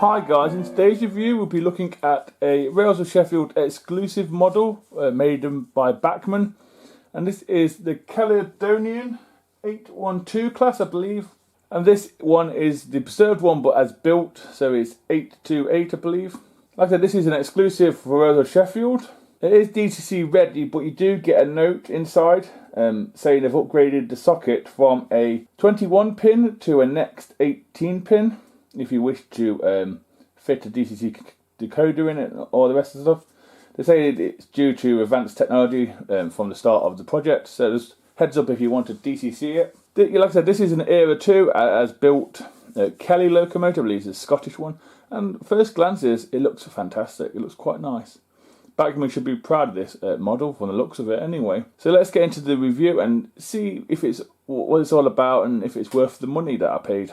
Hi guys, in today's review we'll be looking at a Rails of Sheffield exclusive model made by Bachmann, and this is the Caledonian 812 class, I believe, and this one is the preserved one but as built, so it's 828 I believe. Like I said, this is an exclusive for Rails of Sheffield. It is DCC ready, but you do get a note inside saying they've upgraded the socket from a 21 pin to a next 18 pin. If you wish to fit a DCC decoder in it or the rest of the stuff. They say it's due to advanced technology from the start of the project, so just heads up if you want to DCC it. Like I said, this is an Era 2 as built Kelly locomotive, I believe it's a Scottish one, and first glances it looks fantastic, it looks quite nice. Bachmann should be proud of this model from the looks of it anyway. So let's get into the review and see if it's what it's all about and if it's worth the money that I paid.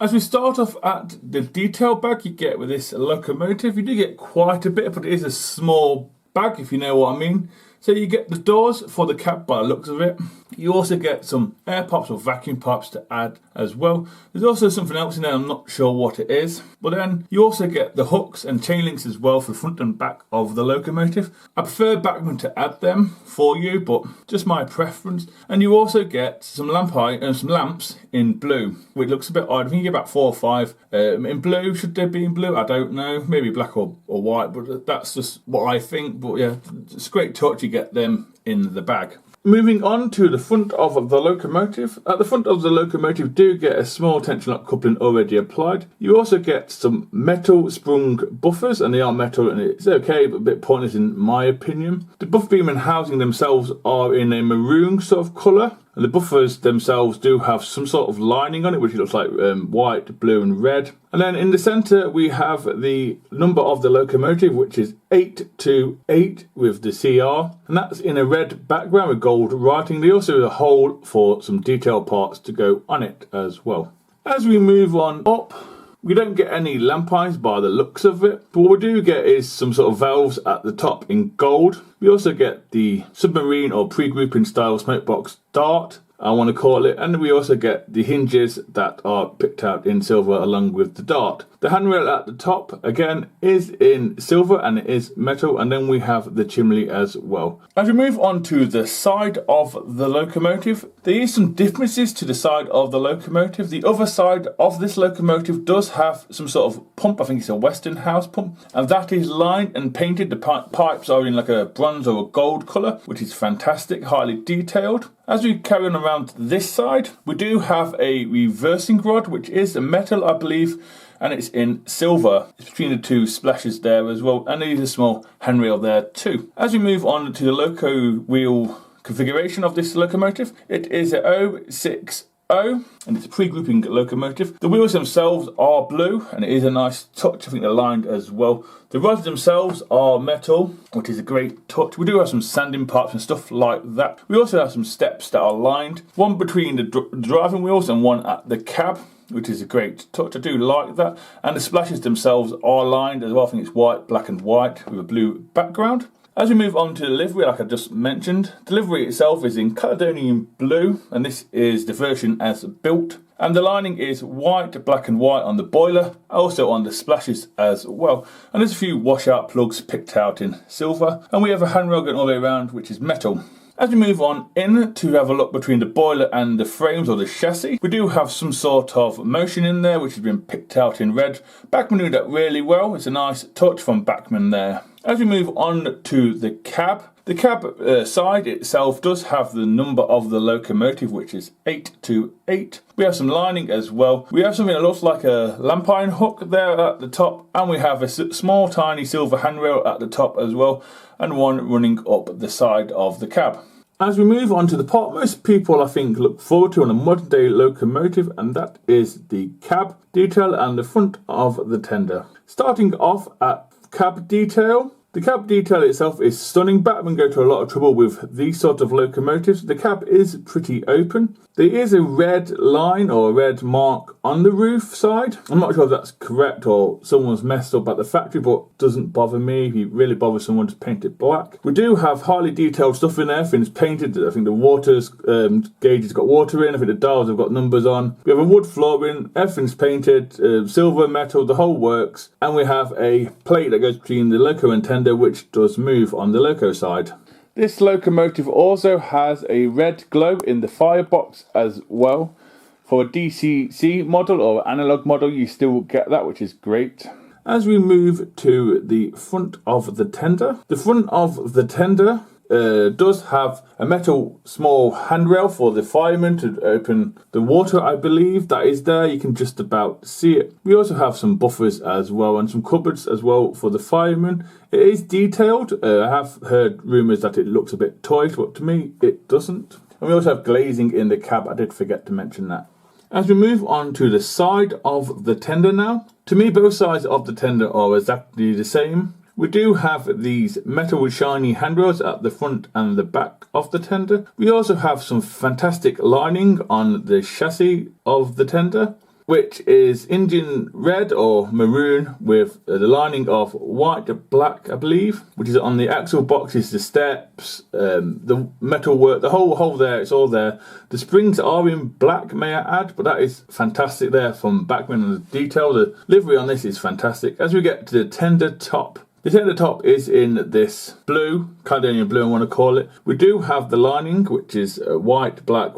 As we start off at the detail bag you get with this locomotive, you do get quite a bit, but it is a small bag if you know what I mean. So you get the doors for the cab by the looks of it. You also get some air pipes or vacuum pipes to add as well. There's also something else in there, I'm not sure what it is. But then you also get the hooks and chain links as well for the front and back of the locomotive. I prefer Bachmann to add them for you, but just my preference. And you also get some lamps in blue, which looks a bit odd. I think you get about 4 or 5 in blue. Should they be in blue? I don't know. Maybe black or white, but that's just what I think. But yeah, it's a great touch. You get them in the bag. Moving on to the front of the locomotive. At the front of the locomotive you do get a small tension lock coupling already applied. You also get some metal sprung buffers, and they are metal and it's okay but a bit pointless in my opinion. The buffer beam and housing themselves are in a maroon sort of colour. And the buffers themselves do have some sort of lining on it, which looks like white, blue and red. And then in the centre we have the number of the locomotive, which is 828 with the CR. And that's in a red background with gold writing. They also have a hole for some detail parts to go on it as well. As we move on up, we don't get any lamp eyes by the looks of it, but what we do get is some sort of valves at the top in gold. We also get the submarine or pre-grouping style smoke box dart, I want to call it, and we also get the hinges that are picked out in silver along with the dart. The handrail at the top again is in silver and it is metal, and then we have the chimney as well. As we move on to the side of the locomotive, there is some differences to the side of the locomotive. The other side of this locomotive does have some sort of pump, I think it's a Westinghouse pump, and that is lined and painted. The pipes are in like a bronze or a gold colour, which is fantastic, highly detailed. As we carry on around this side, we do have a reversing rod, which is a metal, I believe, and it's in silver. It's between the two splashes there as well, and there is a small handrail there too. As we move on to the loco wheel configuration of this locomotive, it is a 060, and it's a pre-grouping locomotive. The wheels themselves are blue, and it is a nice touch. I think they're lined as well. The rods themselves are metal, which is a great touch. We do have some sanding parts and stuff like that. We also have some steps that are lined, one between the driving wheels and one at the cab, which is a great touch. I do like that. And the splashes themselves are lined as well. I think it's white, black and white with a blue background. As we move on to the livery, like I just mentioned, the livery itself is in Caledonian blue, and this is the version as built. And the lining is white, black and white on the boiler, also on the splashes as well. And there's a few washout plugs picked out in silver. And we have a handrail going all the way around, which is metal. As we move on in to have a look between the boiler and the frames or the chassis, we do have some sort of motion in there, which has been picked out in red. Bachmann did that really well. It's a nice touch from Bachmann there. As we move on to the cab side itself does have the number of the locomotive, which is 828. We have some lining as well. We have something that looks like a lamp iron hook there at the top, and we have a small tiny silver handrail at the top as well, and one running up the side of the cab. As we move on to the part most people I think look forward to on a modern day locomotive, and that is the cab detail and the front of the tender. Starting off at cab detail, The cab detail itself is stunning. Bachmann go to a lot of trouble with these sort of locomotives. The cab is pretty open. There is a red line or a red mark on the roof side. I'm not sure if that's correct or someone's messed up at the factory, but doesn't bother me. If you really bother someone, just paint it black. We do have highly detailed stuff in there. Everything's painted. I think the water's gauge has got water in. I think the dials have got numbers on. We have a wood flooring. Everything's painted. Silver, metal, the whole works. And we have a plate that goes between the loco and tender, which does move on the loco side. This locomotive also has a red glow in the firebox as well. For a DCC model or analog model, you still get that, which is great. As we move to the front of the tender, the front of the tender does have a metal small handrail for the fireman to open the water, I believe. That is there. You can just about see it. We also have some buffers as well and some cupboards as well for the fireman. It is detailed. I have heard rumours that it looks a bit toyish, but to me it doesn't. And we also have glazing in the cab. I did forget to mention that. As we move on to the side of the tender now, to me both sides of the tender are exactly the same. We do have these metal with shiny handrails at the front and the back of the tender. We also have some fantastic lining on the chassis of the tender, which is Indian red or maroon with the lining of white, black, I believe, which is on the axle boxes, the steps, the metal work, the whole there, it's all there. The springs are in black, may I add, but that is fantastic there from Bachmann, and the detail, the livery on this is fantastic. As we get to the tender top, the tender top is in this blue, Caledonian blue I want to call it. We do have the lining, which is white, black,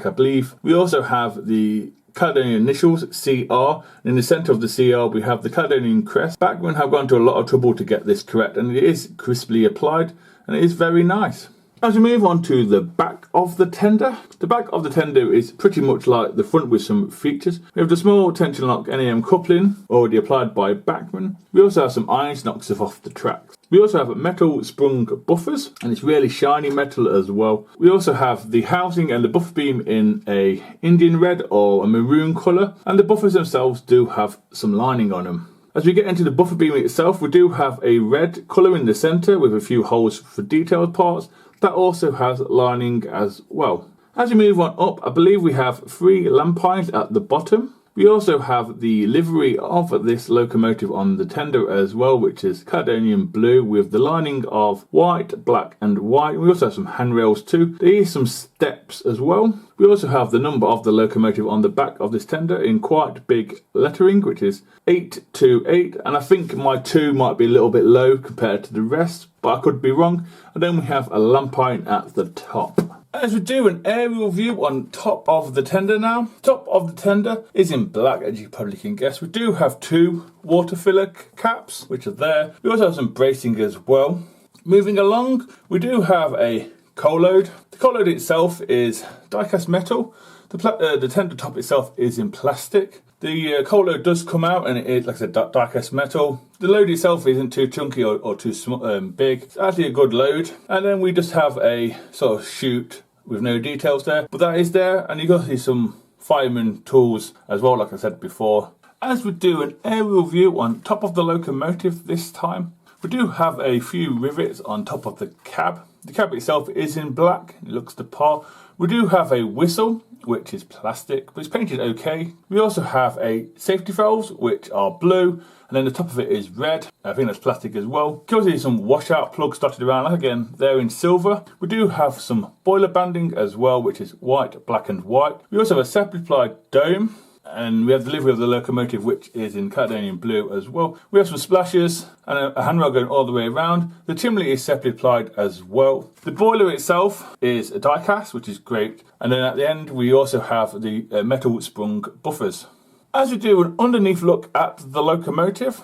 I believe. We also have the Caledonian initials, CR. In the centre of the CR we have the Caledonian crest. Bachmann have gone to a lot of trouble to get this correct, and it is crisply applied and it is very nice. As we move on to the back of the tender is pretty much like the front with some features. We have the small tension lock NAM coupling already applied by Bachmann. We also have some irons to knock stuff off the tracks. We also have metal sprung buffers, and it's really shiny metal as well. We also have the housing and the buffer beam in a Indian red or a maroon colour, and the buffers themselves do have some lining on them. As we get into the buffer beam itself, we do have a red colour in the centre with a few holes for detailed parts. That also has lining as well. As we move on up, I believe we have 3 lamp irons at the bottom. We also have the livery of this locomotive on the tender as well, which is Caledonian blue with the lining of white, black and white. We also have some handrails too. There is some steps as well. We also have the number of the locomotive on the back of this tender in quite big lettering, which is 828. And I think my 2 might be a little bit low compared to the rest, but I could be wrong. And then we have a lamp iron at the top. As we do an aerial view on top of the tender now, top of the tender is in black, as you probably can guess. We do have 2 water filler caps, which are there. We also have some bracing as well. Moving along, we do have a coal load. The coal load itself is die-cast metal. The tender top itself is in plastic. The coal load does come out, and it is, like I said, die-cast metal. The load itself isn't too chunky or too big. It's actually a good load. And then we just have a sort of chute with no details there, but that is there, and you got to see some fireman tools as well, like I said before. As we do an aerial view on top of the locomotive this time, we do have a few rivets on top of the cab. The cab itself is in black, it looks the part. We do have a whistle, which is plastic, but it's painted okay. We also have a safety valves, which are blue, and then the top of it is red. I think that's plastic as well. You can also see some washout plugs dotted around, again, they're in silver. We do have some boiler banding as well, which is white, black and white. We also have a separately applied dome, and we have the livery of the locomotive, which is in Caledonian blue as well. We have some splashes and a handrail going all the way around. The chimney is separately applied as well. The boiler itself is a die cast, which is great. And then at the end, we also have the metal sprung buffers. As we do an underneath look at the locomotive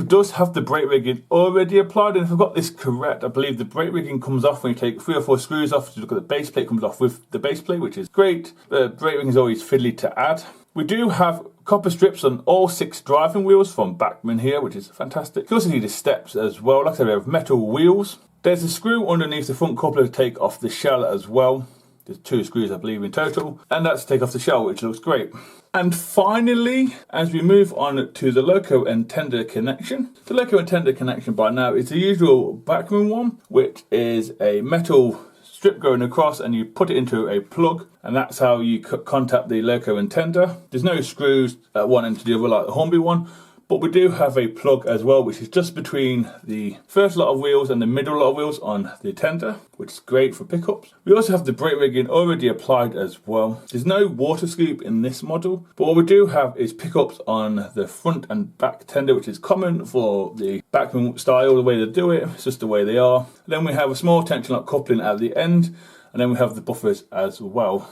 does have the brake rigging already applied, and if I've got this correct, I believe the brake rigging comes off when you take 3 or 4 screws off. To look at the base plate, comes off with the base plate, which is great. The brake rigging is always fiddly to add. We do have copper strips on all 6 driving wheels from Bachmann here, which is fantastic. You can also see the steps as well. Like I said, we have metal wheels. There's a screw underneath the front coupler to take off the shell as well. There's 2 screws, I believe, in total. And that's to take off the shell, which looks great. And finally, as we move on to the loco and tender connection. The loco and tender connection by now is the usual Bachmann one, which is a metal strip going across, and you put it into a plug, and that's how you contact the loco and tender. There's no screws at one end to the other like the Hornby one, but we do have a plug as well, which is just between the first lot of wheels and the middle lot of wheels on the tender, which is great for pickups. We also have the brake rigging already applied as well. There's no water scoop in this model, but what we do have is pickups on the front and back tender, which is common for the Bachmann style, the way they do it. It's just the way they are. Then we have a small tension lock coupling at the end, and then we have the buffers as well.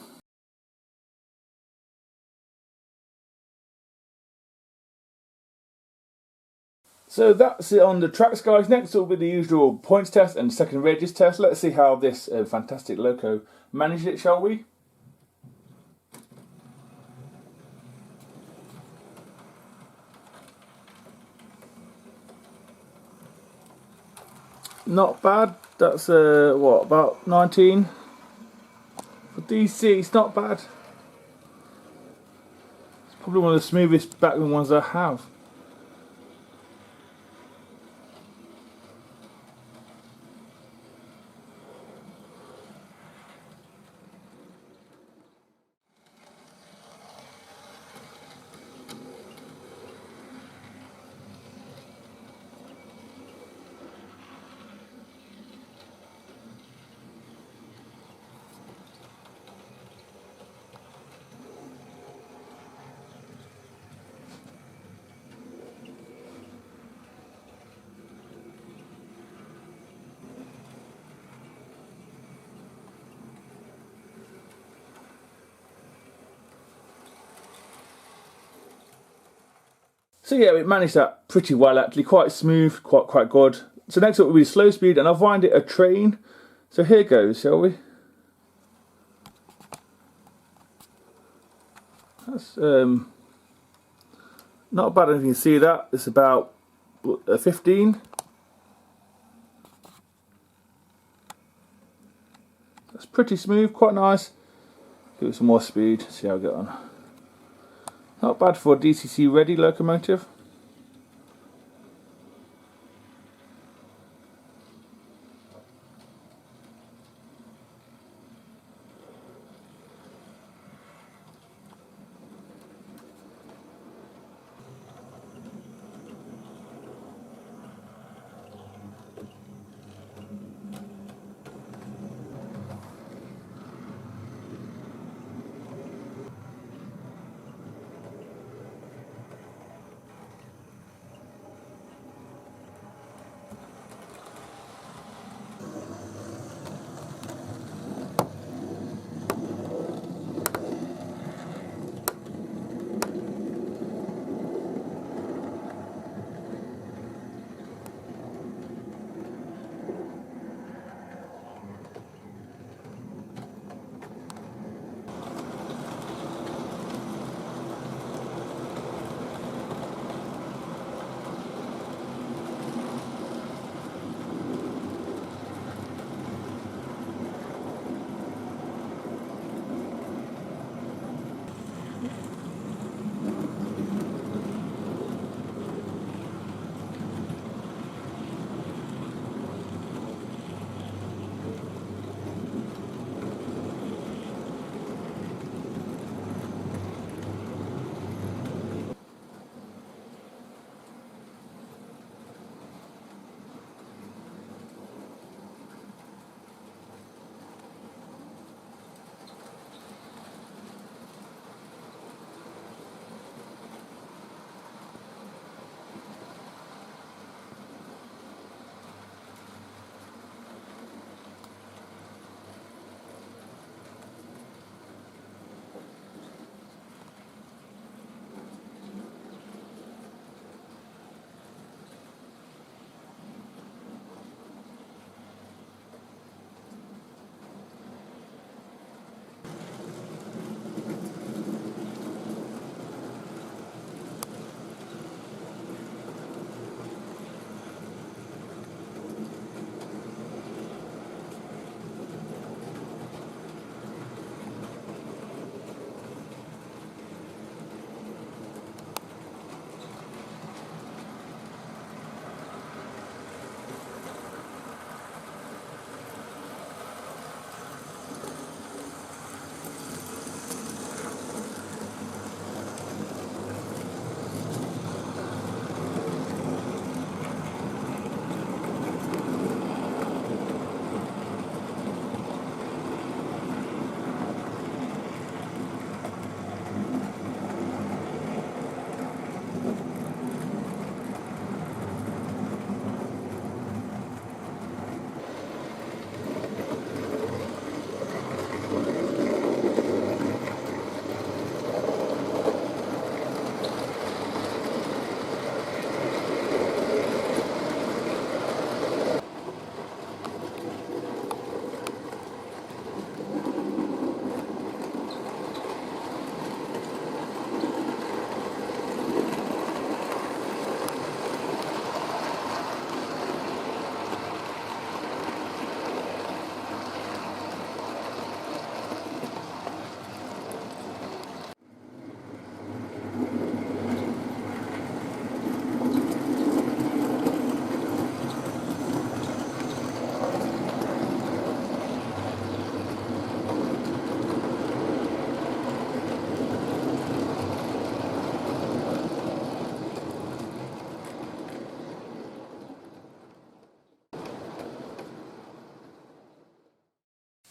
So that's it on the tracks, guys. Next will be the usual points test and second rages test. Let's see how this fantastic loco managed it, shall we? Not bad. That's what, about 19 for DC. It's not bad. It's probably one of the smoothest Bachmann ones I have. So yeah, we managed that pretty well actually, quite smooth, quite good. So next up will be slow speed, and I'll find it a train. So here goes, shall we? That's not bad if you can see that. It's about 15. That's pretty smooth, quite nice. Give it some more speed, see how I get on. Not bad for a DCC ready locomotive.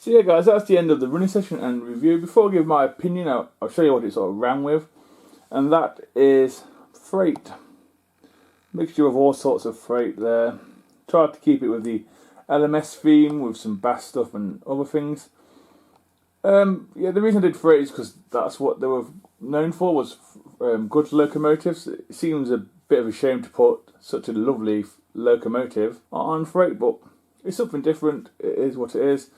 So yeah guys, that's the end of the running session and review. Before I give my opinion, I'll show you what it sort of ran with. And that is freight. Mixture of all sorts of freight there. Tried to keep it with the LMS theme with some bass stuff and other things. Yeah, the reason I did freight is because that's what they were known for, was good locomotives. It seems a bit of a shame to put such a lovely locomotive on freight, but it's something different. It is what it is.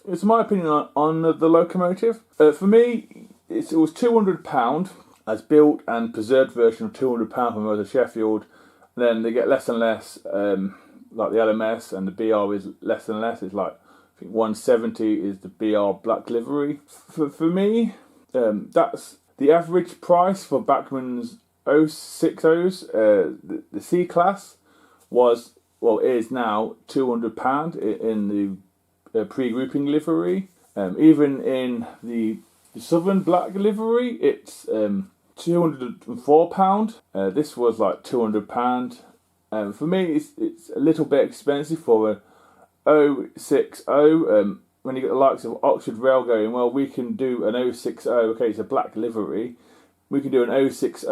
It's my opinion on the locomotive. For me, it was £200 as built and preserved version of £200 from Motor Sheffield. And then they get less and less, like the LMS, and the BR is less and less. It's like, I think 170 is the BR black livery. For me, that's the average price for Bachmann's 060s. The C class was, well, is now £200 in the pre-grouping livery. Even in the Southern black livery, it's £204. This was like £200. For me, it's a little bit expensive for a 060. When you get the likes of Oxford Rail going, well, we can do an 060. Okay, it's a black livery. We can do an 060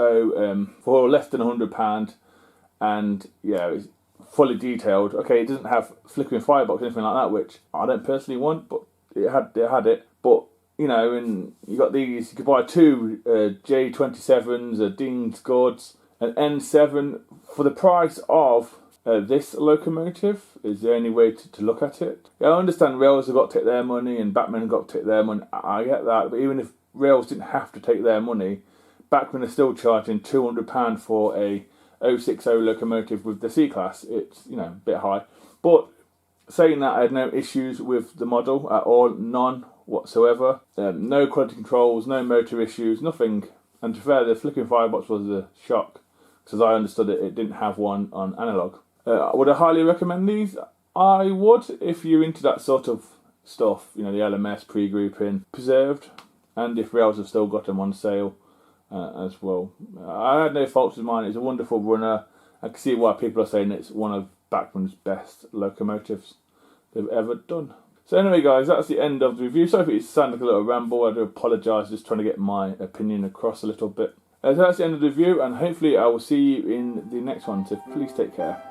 for less than £100, and yeah, it's fully detailed. Okay, it doesn't have flickering firebox or anything like that, which I don't personally want, but it had it. But you know, and you got these. You could buy two J27s, a Dean's Goods, an N7 for the price of this locomotive. Is the only way to look at it. Yeah, I understand rails have got to take their money and Bachmann have got to take their money. I get that, but even if rails didn't have to take their money, Bachmann are still charging £200 for a 060 locomotive with the C class. It's, you know, a bit high. But saying that, I had no issues with the model at all, none whatsoever. No quality controls, no motor issues, nothing. And to be fair, the flickering firebox was a shock, because as I understood it, it didn't have one on analogue. Would I highly recommend these? I would, if you're into that sort of stuff, you know, the LMS, pre-grouping, preserved, and if rails have still got them on sale as well. I had no faults with mine. It's a wonderful runner. I can see why people are saying it's one of Bachmann's best locomotives they've ever done. So anyway guys, that's the end of the review. Sorry if it sounded like a little ramble. I do apologise, just trying to get my opinion across a little bit. So that's the end of the review, and hopefully I will see you in the next one, so please take care.